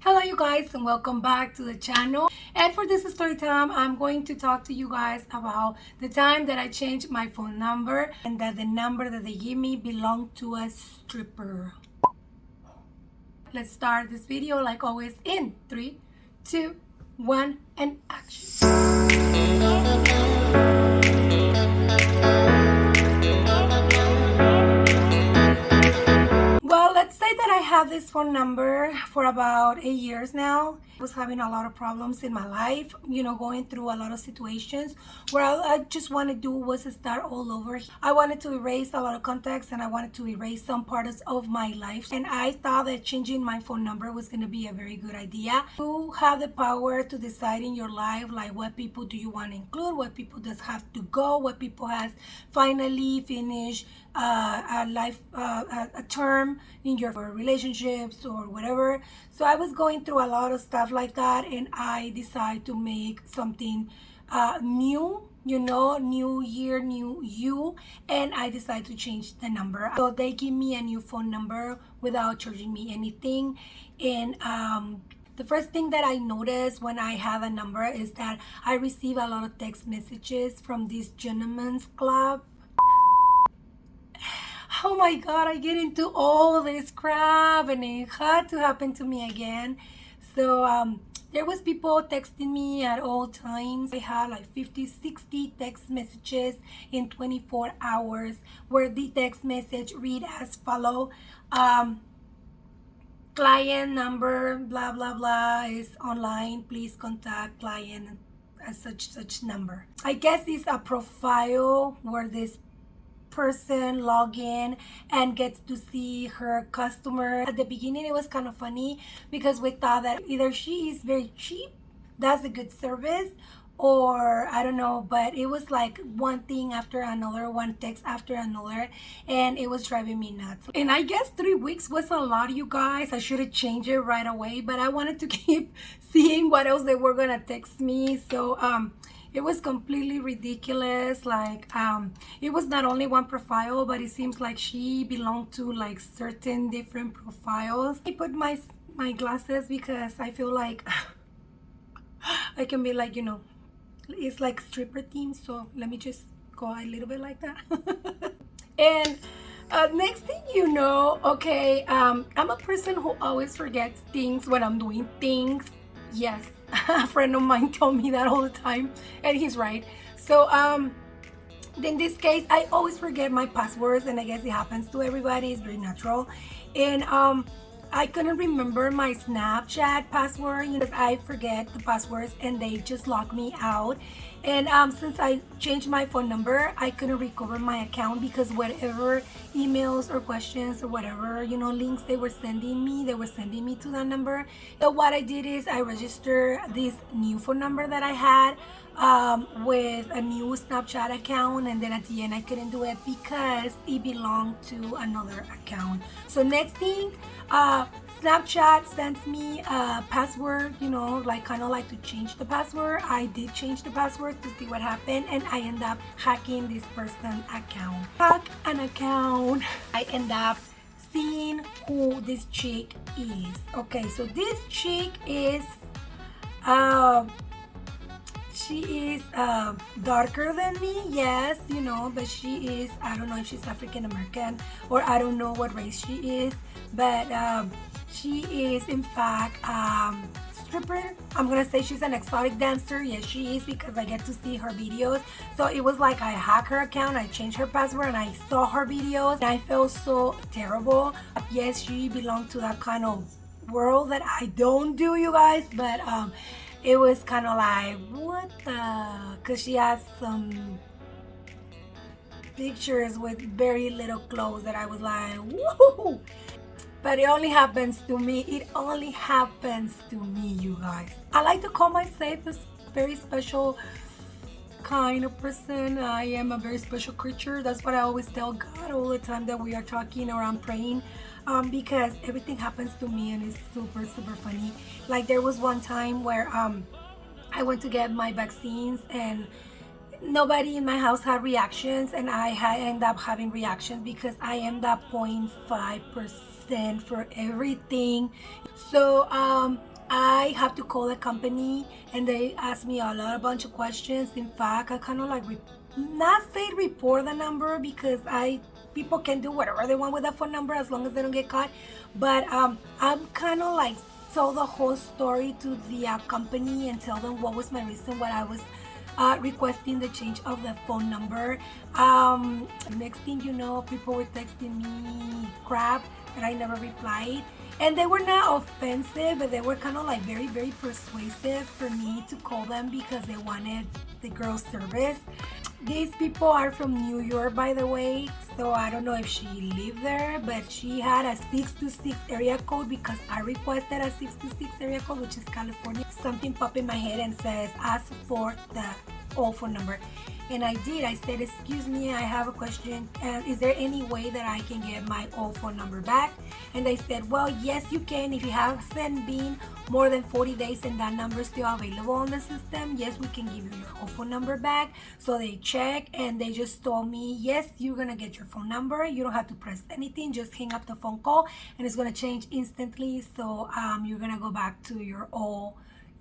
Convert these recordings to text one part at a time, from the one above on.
Hello you guys and welcome back to the channel. And for this story time, I'm going to talk to you guys about the time that I changed my phone number and that the number that they give me belonged to a stripper. Let's start this video like always in 3, 2, 1 and action. Well, let's say that I have this phone number for about 8 years now. I was having a lot of problems in my life, going through a lot of situations where I just wanted to do was start all over. I wanted to erase a lot of contacts and I wanted to erase some parts of my life. And I thought that changing my phone number was going to be a very good idea. You have the power to decide in your life, like what people do you want to include, what people does have to go, what people has finally finished a term in your relationships or whatever. So I was going through a lot of stuff like that, and I decided to make something new, new year, new you, and I decided to change the number. So they give me a new phone number without charging me anything. And the first thing that I noticed when I have a number is that I receive a lot of text messages from this gentleman's club. Oh my god, I get into all this crap and it had to happen to me again. So there was people texting me at all times. I had like 50-60 text messages in 24 hours where the text message read as follow. Client number blah blah blah is online, please contact client as such number. I guess it's a profile where this person log in and gets to see her customer. At the beginning it was kind of funny because we thought that either she is very cheap, that's a good service, or I don't know, but it was like one thing after another, one text after another, and it was driving me nuts. And I guess 3 weeks was a lot, you guys. I should have changed it right away, but I wanted to keep seeing what else they were gonna text me. So it was completely ridiculous. Like it was not only one profile, but it seems like she belonged to like certain different profiles. I put my glasses because I feel like I can be like, it's like stripper theme, so let me just go a little bit like that. And next thing you know, okay, I'm a person who always forgets things when I'm doing things. Yes, a friend of mine told me that all the time, and he's right. So in this case, I always forget my passwords, and I guess it happens to everybody. It's very natural. And I couldn't remember my Snapchat password, I forget the passwords and they just lock me out. And since I changed my phone number, I couldn't recover my account because whatever emails or questions or whatever, links they were sending me to that number. So what I did is I registered this new phone number that I had with a new Snapchat account, and then at the end I couldn't do it because it belonged to another account. So next thing, Snapchat sends me a password, like kind of like to change the password. I did change the password to see what happened, and I end up hacking this person's account. Hack an account. I end up seeing who this chick is. Okay, so this chick is she is darker than me, yes, but she is, I don't know if she's African American or I don't know what race she is, but she is in fact stripper. I'm gonna say she's an exotic dancer. Yes, she is, because I get to see her videos. So it was like I hacked her account, I changed her password, and I saw her videos, and I felt so terrible. Yes, she belonged to that kind of world that I don't do, you guys, but it was kind of like, what the, because she has some pictures with very little clothes that I was like, woohoo. But it only happens to me. It only happens to me, you guys. I like to call myself a very special kind of person. I am a very special creature. That's what I always tell God all the time that we are talking or I'm praying, because everything happens to me and it's super funny. Like there was one time where I went to get my vaccines and nobody in my house had reactions, and I end up having reactions because I am that 0.5% for everything. So I have to call the company and they ask me a bunch of questions. In fact, I kind of like not say report the number because people can do whatever they want with that phone number as long as they don't get caught. But I'm kind of like tell the whole story to the company and tell them what was my reason, what I was requesting the change of the phone number. Next thing you know, people were texting me crap that I never replied. And they were not offensive, but they were kind of like very, very persuasive for me to call them because they wanted the girl's service. These people are from New York, by the way, so I don't know if she lived there, but she had a 626 area code because I requested a 626 area code, which is California. Something popped in my head and says, ask for the old phone number. And I did. I said, excuse me, I have a question. Is there any way that I can get my old phone number back? And they said, well, yes, you can. If you haven't been more than 40 days and that number is still available on the system, yes, we can give you your old phone number back. So they checked and they just told me, yes, you're going to get your phone number. You don't have to press anything. Just hang up the phone call and it's going to change instantly. So you're going to go back to your old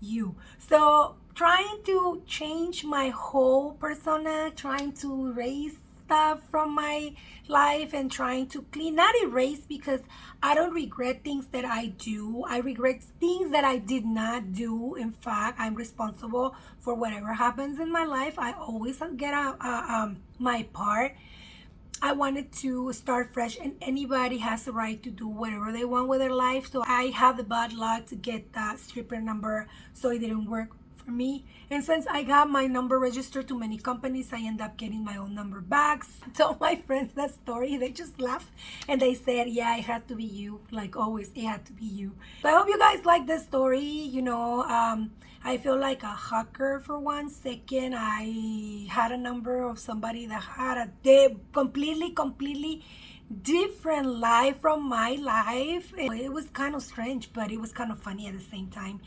you. So trying to change my whole persona, trying to erase stuff from my life and trying to clean, not erase because I don't regret things that I do. I regret things that I did not do. In fact, I'm responsible for whatever happens in my life. I always get my part. I wanted to start fresh and anybody has the right to do whatever they want with their life. So I have the bad luck to get that stripper number, so it didn't work for me. And since I got my number registered to many companies, I end up getting my own number back. I told my friends that story, they just laughed and they said, yeah, it had to be you. Like always, it had to be you. So I hope you guys like this story. You know, I feel like a hacker for 1 second. I had a number of somebody that had a completely different life from my life. It was kind of strange, but it was kind of funny at the same time.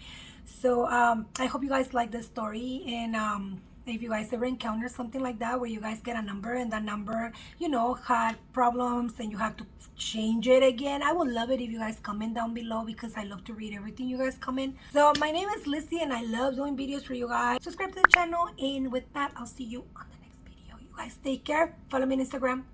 So I hope you guys like this story, and if you guys ever encounter something like that where you guys get a number and that number, you know, had problems and you have to change it again, I would love it if you guys comment down below because I love to read everything you guys comment. So my name is Lizzie and I love doing videos for you guys. Subscribe to the channel, and with that, I'll see you on the next video. You guys take care. Follow me on Instagram.